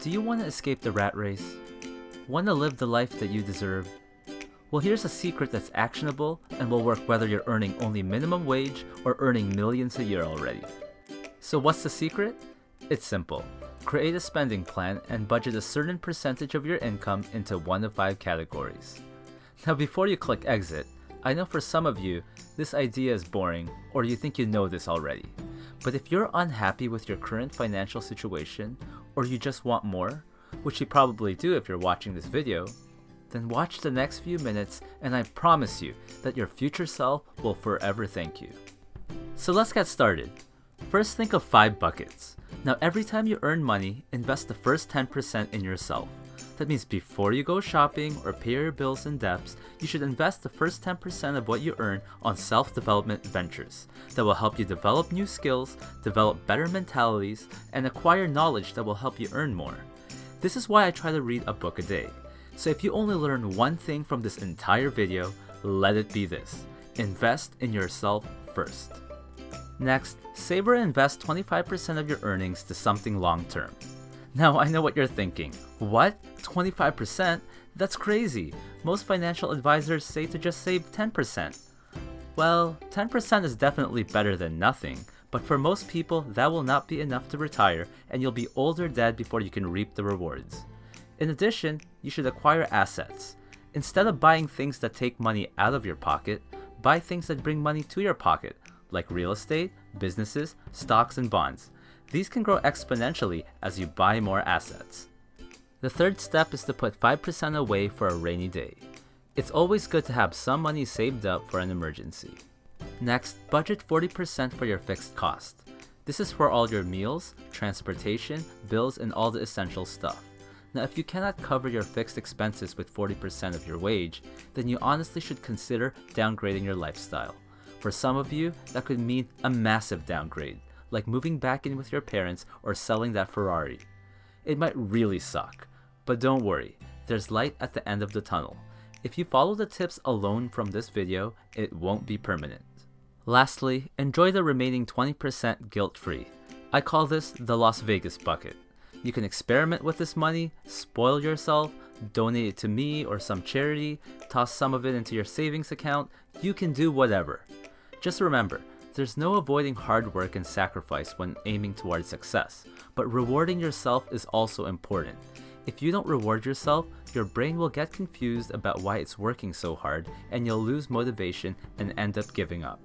Do you want to escape the rat race? Want to live the life that you deserve? Well, here's a secret that's actionable and will work whether you're earning only minimum wage or earning millions a year already. So what's the secret? It's simple. Create a spending plan and budget a certain percentage of your income into one of 5 categories. Now before you click exit, I know for some of you, this idea is boring or you think you know this already. But if you're unhappy with your current financial situation or you just want more, which you probably do if you're watching this video, then watch the next few minutes and I promise you that your future self will forever thank you. So let's get started. First, think of 5 buckets. Now every time you earn money, invest the first 10% in yourself. That means before you go shopping or pay your bills and debts, you should invest the first 10% of what you earn on self-development ventures that will help you develop new skills, develop better mentalities, and acquire knowledge that will help you earn more. This is why I try to read a book a day. So if you only learn one thing from this entire video, let it be this: invest in yourself first. Next, save or invest 25% of your earnings to something long-term. Now I know what you're thinking. What? 25%? That's crazy. Most financial advisors say to just save 10%. Well, 10% is definitely better than nothing, but for most people that will not be enough to retire and you'll be old or dead before you can reap the rewards. In addition, you should acquire assets. Instead of buying things that take money out of your pocket, buy things that bring money to your pocket, like real estate, businesses, stocks, and bonds. These can grow exponentially as you buy more assets. The third step is to put 5% away for a rainy day. It's always good to have some money saved up for an emergency. Next, budget 40% for your fixed cost. This is for all your meals, transportation, bills, and all the essential stuff. Now, if you cannot cover your fixed expenses with 40% of your wage, then you honestly should consider downgrading your lifestyle. For some of you, that could mean a massive downgrade, like moving back in with your parents or selling that Ferrari. It might really suck, but don't worry, there's light at the end of the tunnel. If you follow the tips alone from this video, it won't be permanent. Lastly, enjoy the remaining 20% guilt-free. I call this the Las Vegas bucket. You can experiment with this money, spoil yourself, donate it to me or some charity, toss some of it into your savings account. You can do whatever. Just remember, there's no avoiding hard work and sacrifice when aiming towards success, but rewarding yourself is also important. If you don't reward yourself, your brain will get confused about why it's working so hard and you'll lose motivation and end up giving up.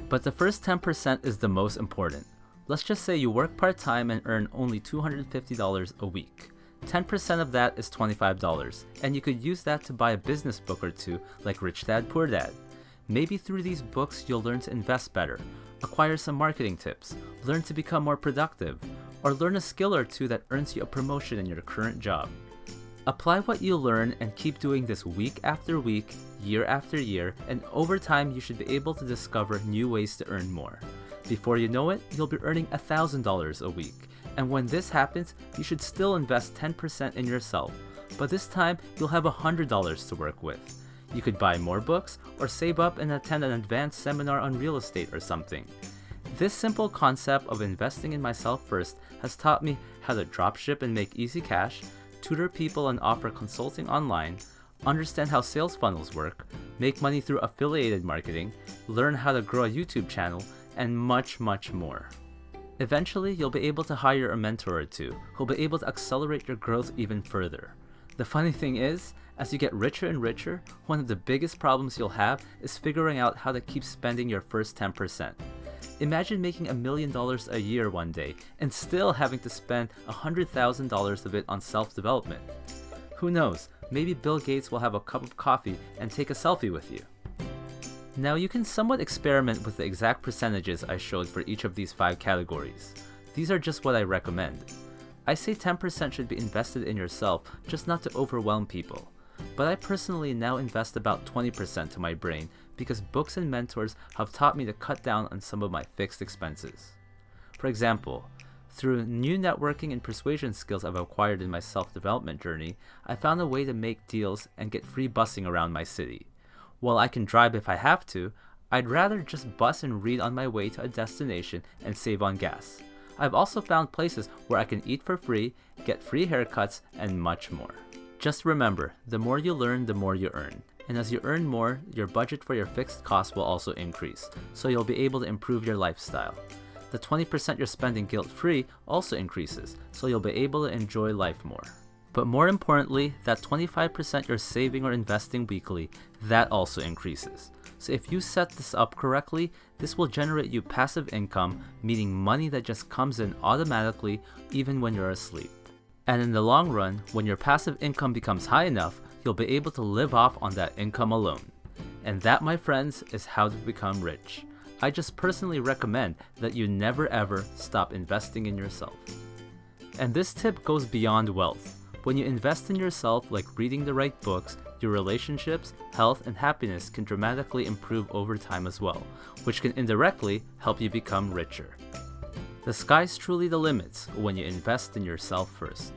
But the first 10% is the most important. Let's just say you work part-time and earn only $250 a week. 10% of that is $25, and you could use that to buy a business book or two like Rich Dad Poor Dad. Maybe through these books you'll learn to invest better, acquire some marketing tips, learn to become more productive, or learn a skill or two that earns you a promotion in your current job. Apply what you learn and keep doing this week after week, year after year, and over time you should be able to discover new ways to earn more. Before you know it, you'll be earning $1,000 a week. And when this happens, you should still invest 10% in yourself, but this time you'll have $100 to work with. You could buy more books or save up and attend an advanced seminar on real estate or something. This simple concept of investing in myself first has taught me how to dropship and make easy cash, tutor people and offer consulting online, understand how sales funnels work, make money through affiliated marketing, learn how to grow a YouTube channel, and much, much more. Eventually, you'll be able to hire a mentor or two who'll be able to accelerate your growth even further. The funny thing is, as you get richer and richer, one of the biggest problems you'll have is figuring out how to keep spending your first 10%. Imagine making $1 million a year one day and still having to spend $100,000 of it on self-development. Who knows, maybe Bill Gates will have a cup of coffee and take a selfie with you. Now you can somewhat experiment with the exact percentages I showed for each of these 5 categories. These are just what I recommend. I say 10% should be invested in yourself, just not to overwhelm people. But I personally now invest about 20% to my brain because books and mentors have taught me to cut down on some of my fixed expenses. For example, through new networking and persuasion skills I've acquired in my self-development journey, I found a way to make deals and get free busing around my city. While I can drive if I have to, I'd rather just bus and read on my way to a destination and save on gas. I've also found places where I can eat for free, get free haircuts, and much more. Just remember, the more you learn, the more you earn. And as you earn more, your budget for your fixed costs will also increase, so you'll be able to improve your lifestyle. The 20% you're spending guilt-free also increases, so you'll be able to enjoy life more. But more importantly, that 25% you're saving or investing weekly, that also increases. So if you set this up correctly, this will generate you passive income, meaning money that just comes in automatically even when you're asleep. And in the long run, when your passive income becomes high enough, you'll be able to live off on that income alone. And that, my friends, is how to become rich. I just personally recommend that you never ever stop investing in yourself. And this tip goes beyond wealth. When you invest in yourself, like reading the right books, your relationships, health, and happiness can dramatically improve over time as well, which can indirectly help you become richer. The sky's truly the limit when you invest in yourself first.